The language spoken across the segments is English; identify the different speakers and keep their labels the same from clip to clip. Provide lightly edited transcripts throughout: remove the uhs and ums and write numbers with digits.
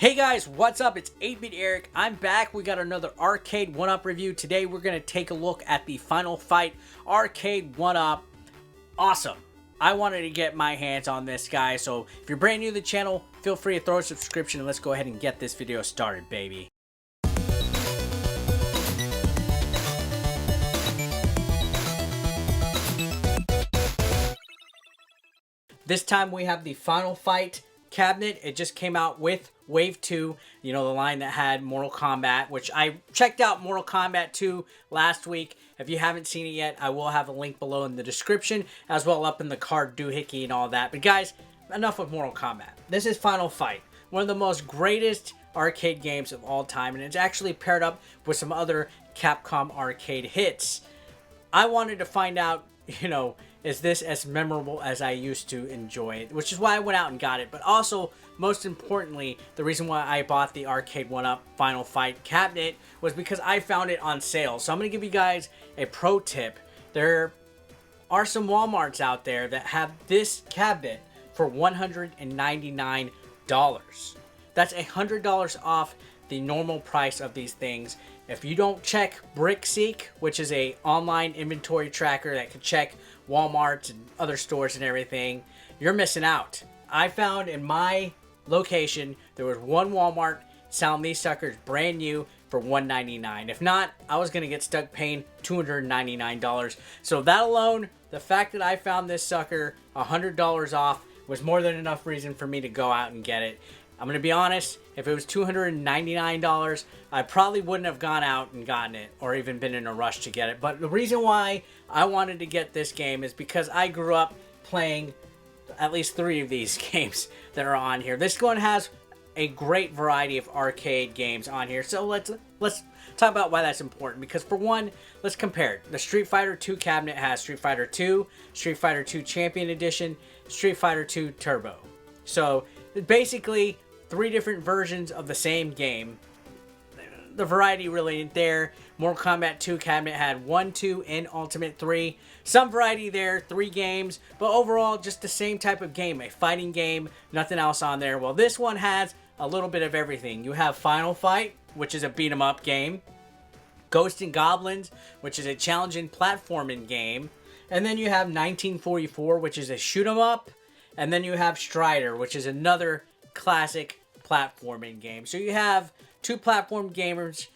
Speaker 1: Hey guys, what's up? It's 8-Bit Eric. I'm back. We got another Arcade1up review. Today we're going to take a look at the Final Fight Arcade1up. Awesome. I wanted to get my hands on this guy, so if you're brand new to the channel, feel free to throw a subscription and let's go ahead and get this video started, baby. This time we have the Final Fight cabinet. It just came out with Wave 2, you know, the line that had Mortal Kombat, which I checked out Mortal Kombat 2 last week. If you haven't seen it yet, I will have a link below in the description, as well up in the card doohickey and all that. But guys, enough with Mortal Kombat. This is Final Fight, one of the most greatest arcade games of all time, and it's actually paired up with some other Capcom arcade hits. I wanted to find out, you know, is this as memorable as I used to enjoy it, which is why I went out and got it. But also, most importantly, the reason why I bought the Arcade1up Final Fight cabinet was because I found it on sale. So I'm going to give you guys a pro tip. There are some Walmarts out there that have this cabinet for $199. That's $100 off the normal price of these things. If you don't check BrickSeek, which is a online inventory tracker that can check Walmarts and other stores and everything, you're missing out. I found in my location there was one Walmart selling these suckers brand new for $199. If not, I was gonna get stuck paying $299. So that alone, the fact that I found this sucker $100 off was more than enough reason for me to go out and get it. I'm going to be honest, if it was $299, I probably wouldn't have gone out and gotten it or even been in a rush to get it. But the reason why I wanted to get this game is because I grew up playing at least 3 of these games that are on here. This one has a great variety of arcade games on here. So let's talk about why that's important. Because for one, let's compare it. The Street Fighter 2 cabinet has Street Fighter 2, Street Fighter 2 Champion Edition, Street Fighter 2 Turbo. So basically 3 different versions of the same game. The variety really ain't there. Mortal Kombat 2 cabinet had 1, 2, and Ultimate 3. Some variety there, 3 games, but overall just the same type of game, a fighting game, nothing else on there. Well, this one has a little bit of everything. You have Final Fight, which is a beat 'em up game. Ghost and Goblins, which is a challenging platforming game. And then you have 1944, which is a shoot 'em up. And then you have Strider, which is another classic platforming game. So you have 2 platform gamers,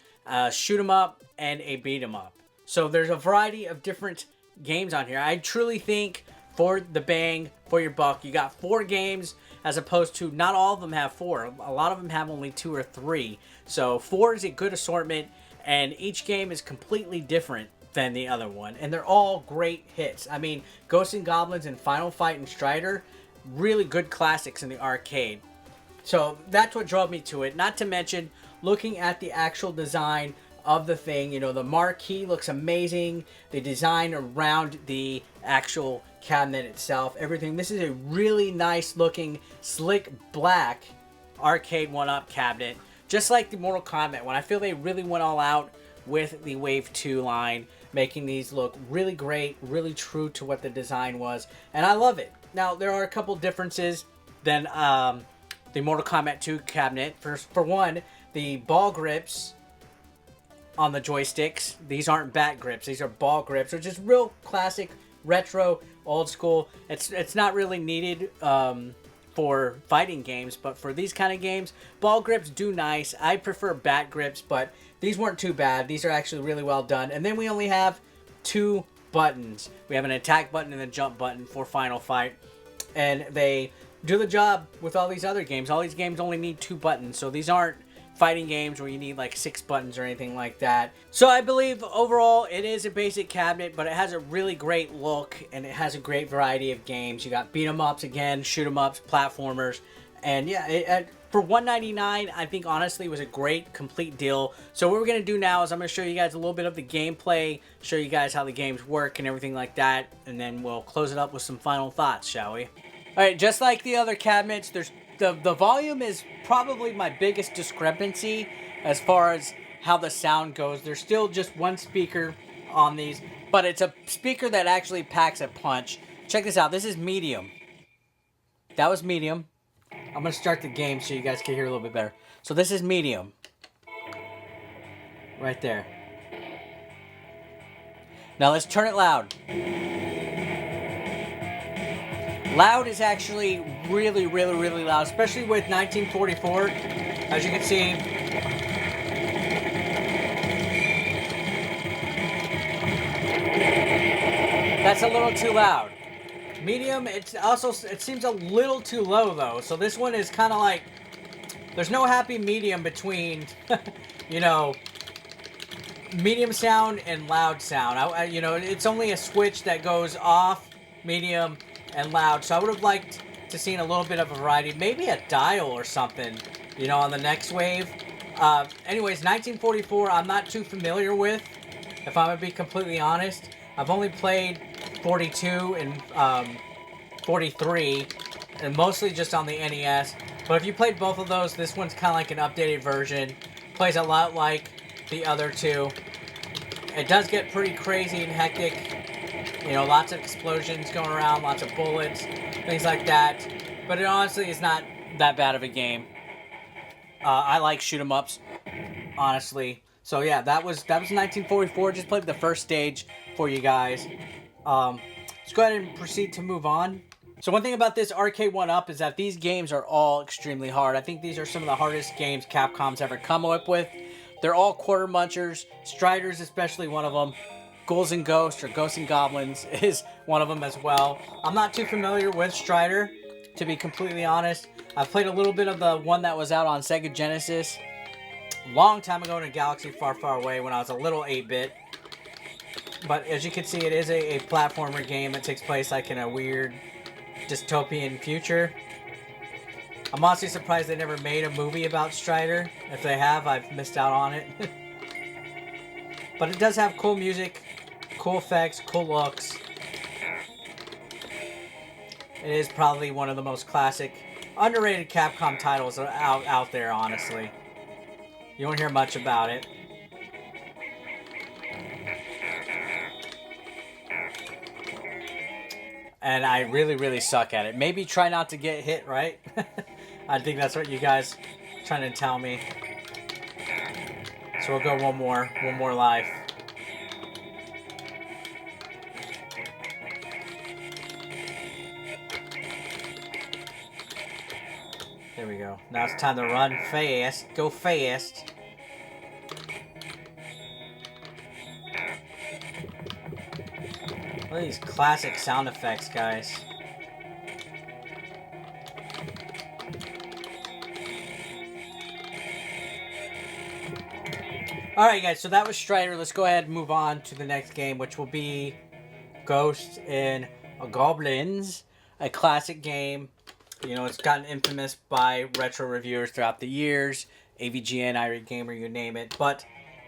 Speaker 1: shoot 'em up and a beat 'em up. So there's a variety of different games on here. I truly think for the bang for your buck, you got 4 games as opposed to not all of them have 4. A lot of them have only 2 or 3. So 4 is a good assortment, and each game is completely different than the other one, and they're all great hits. I mean, Ghosts and Goblins and Final Fight and Strider, really good classics in the arcade. So that's what drove me to it. Not to mention, looking at the actual design of the thing, you know, the marquee looks amazing. The design around the actual cabinet itself, everything. This is a really nice looking, slick black Arcade1up cabinet. Just like the Mortal Kombat one. I feel they really went all out with the Wave 2 line, making these look really great, really true to what the design was. And I love it. Now, there are a couple differences than the Mortal Kombat 2 cabinet. For one, the ball grips on the joysticks, these aren't bat grips, these are ball grips, which is real classic, retro, old school. It's not really needed for fighting games, but for these kind of games, ball grips do nice. I prefer bat grips, but these weren't too bad. These are actually really well done. And then we only have 2 buttons. We have an attack button and a jump button for Final Fight, and they do the job with all these other games. All these games only need 2 buttons, so these aren't fighting games where you need like 6 buttons or anything like that. So I believe overall it is a basic cabinet, but it has a really great look and it has a great variety of games. You got beat 'em ups again, shoot 'em ups, platformers, and yeah, for $199, I think honestly it was a great complete deal. So what we're gonna do now is I'm gonna show you guys a little bit of the gameplay, show you guys how the games work and everything like that, and then we'll close it up with some final thoughts, shall we? Alright, just like the other cabinets, there's the volume is probably my biggest discrepancy as far as how the sound goes. There's still just 1 speaker on these, but it's a speaker that actually packs a punch. Check this out. This is medium. That was medium. I'm going to start the game so you guys can hear a little bit better. So this is medium. Right there. Now let's turn it loud. Loud is actually really, really, really loud, especially with 1944. As you can see, that's a little too loud. Medium, it seems a little too low though. So this one is kind of like, there's no happy medium between, you know, medium sound and loud sound. You know, it's only a switch that goes off, medium, and loud. So I would have liked to seen a little bit of a variety. Maybe a dial or something, you know, on the next wave. Anyways, 1944, I'm not too familiar with, if I'm going to be completely honest. I've only played 42 and 43, and mostly just on the NES. But if you played both of those, this one's kind of like an updated version. Plays a lot like the other two. It does get pretty crazy and hectic. You know, lots of explosions going around, lots of bullets, things like that. But it honestly is not that bad of a game. I like shoot 'em ups, honestly. So yeah, that was 1944. Just played the first stage for you guys. Let's go ahead and proceed to move on. So one thing about this Arcade1up is that these games are all extremely hard. I think these are some of the hardest games Capcom's ever come up with. They're all quarter munchers. Strider's especially one of them. Ghouls and Ghosts, or Ghosts and Goblins, is one of them as well. I'm not too familiar with Strider, to be completely honest. I've played a little bit of the one that was out on Sega Genesis a long time ago in a galaxy far, far away when I was a little 8-bit. But as you can see, it is a platformer game that takes place like in a weird dystopian future. I'm honestly surprised they never made a movie about Strider. If they have, I've missed out on it. But it does have cool music, cool effects, cool looks. It is probably one of the most classic, underrated Capcom titles out there, honestly. You won't hear much about it. And I really, really suck at it. Maybe try not to get hit, right? I think that's what you guys are trying to tell me. So we'll go one more life. There we go. Now it's time to run fast. Go fast. Look at these classic sound effects, guys. Alright guys, so that was Strider. Let's go ahead and move on to the next game, which will be Ghost and Goblins. A classic game. You know, it's gotten infamous by retro reviewers throughout the years. AVGN, Irate Gamer, you name it. But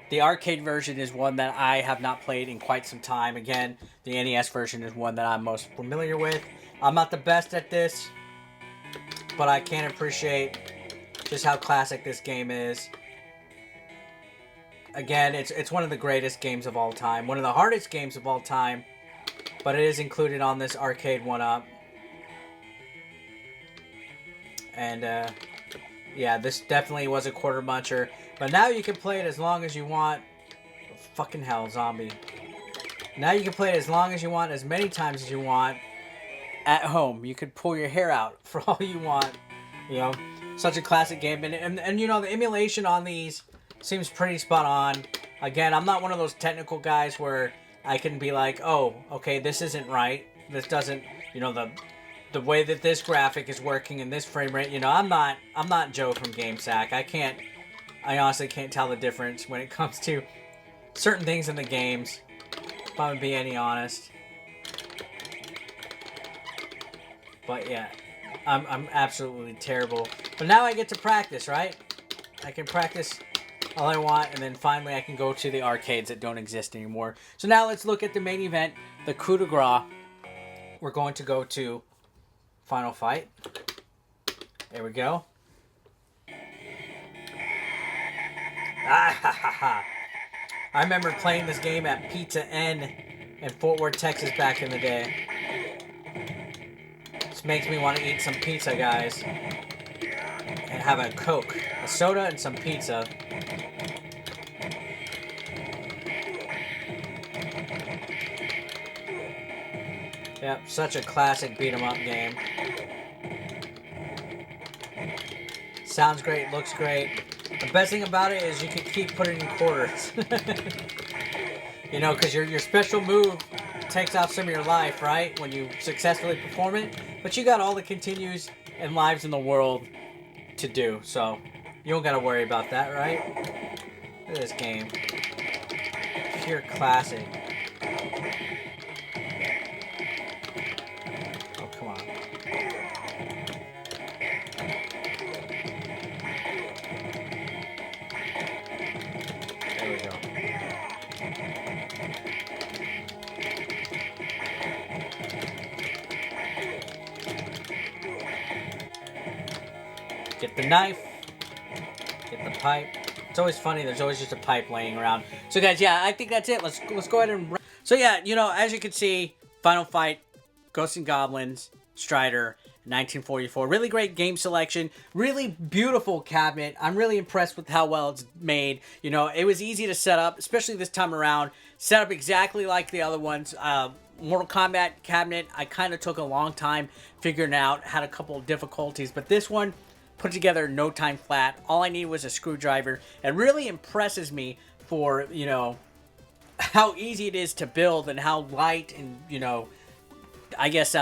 Speaker 1: the arcade version is one that I have not played in quite some time. Again, the NES version is one that I'm most familiar with. I'm not the best at this, but I can appreciate just how classic this game is. Again, it's one of the greatest games of all time. One of the hardest games of all time. But it is included on this Arcade1up. And, yeah, this definitely was a quarter muncher. But now you can play it as long as you want. Fucking hell, zombie. Now you can play it as long as you want, as many times as you want. At home. You could pull your hair out for all you want. You know, such a classic game. And you know, the emulation on these seems pretty spot on. Again, I'm not one of those technical guys where I can be like, oh, okay, this isn't right. This doesn't, you know, the way that this graphic is working in this frame rate. You know, I'm not Joe from GameSack. I honestly can't tell the difference when it comes to certain things in the games, if I'm gonna be any honest. But yeah, I'm absolutely terrible. But now I get to practice, right? I can practice all I want, and then finally I can go to the arcades that don't exist anymore. So now let's look at the main event, the coup de grace. We're going to go to Final Fight. There we go. I remember playing this game at Pizza N in Fort Worth, Texas back in the day. This makes me want to eat some pizza, guys. and have a Coke, a soda, and some pizza. Yep, such a classic beat 'em up game. Sounds great, looks great. The best thing about it is you can keep putting in quarters. You know, because your special move takes off some of your life, right? When you successfully perform it. But you got all the continues and lives in the world to do. So you don't got to worry about that, right? Look at this game. Pure classic. Oh, come on. There we go. Get the knife. Get the pipe. It's always funny. There's always just a pipe laying around. So guys, yeah, I think that's it. Let's go ahead and. So yeah, you know, as you can see, Final Fight, Ghosts and Goblins, Strider, 1944. Really great game selection. Really beautiful cabinet. I'm really impressed with how well it's made. You know, it was easy to set up, especially this time around. Set up exactly like the other ones. Mortal Kombat cabinet, I kind of took a long time figuring it out. Had a couple of difficulties, but this one put together no time flat. All I needed was a screwdriver. It really impresses me for, you know, how easy it is to build and how light and, you know, I guess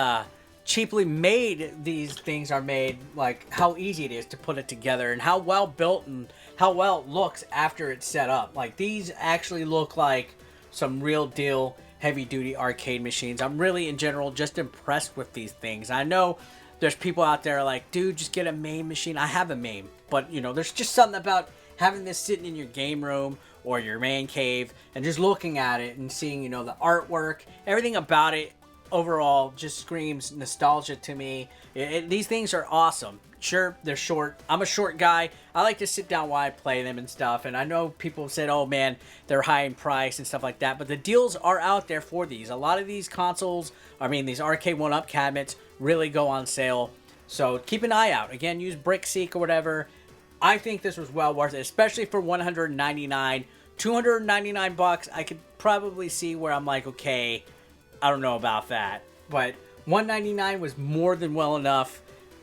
Speaker 1: cheaply made these things are made. Like how easy it is to put it together and how well built and how well it looks after it's set up. Like these actually look like some real deal heavy duty arcade machines. I'm really in general just impressed with these things. I know there's people out there like, dude, just get a MAME machine. I have a MAME, but you know, there's just something about having this sitting in your game room or your man cave and just looking at it and seeing, you know, the artwork, everything about it overall just screams nostalgia to me. These things are awesome. Sure, they're short. I'm a short guy. I like to sit down while I play them and stuff. And I know people have said, oh man, they're high in price and stuff like that. But the deals are out there for these. A lot of these consoles, I mean, these Arcade1up cabinets really go on sale. So keep an eye out. Again, use BrickSeek or whatever. I think this was well worth it, especially for $199, $299. I could probably see where I'm like, okay, I don't know about that. But $199 was more than well enough.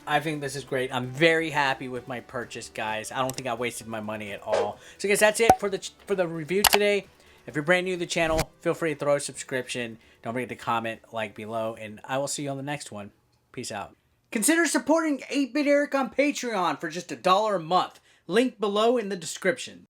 Speaker 1: I think this is great. I'm very happy with my purchase, guys. I don't think I wasted my money at all. So, guys, that's it for the review today. If you're brand new to the channel, feel free to throw a subscription. Don't forget to comment, like below, and I will see you on the next one. Peace out. Consider supporting 8-Bit Eric on Patreon for just $1 a month. Link below in the description.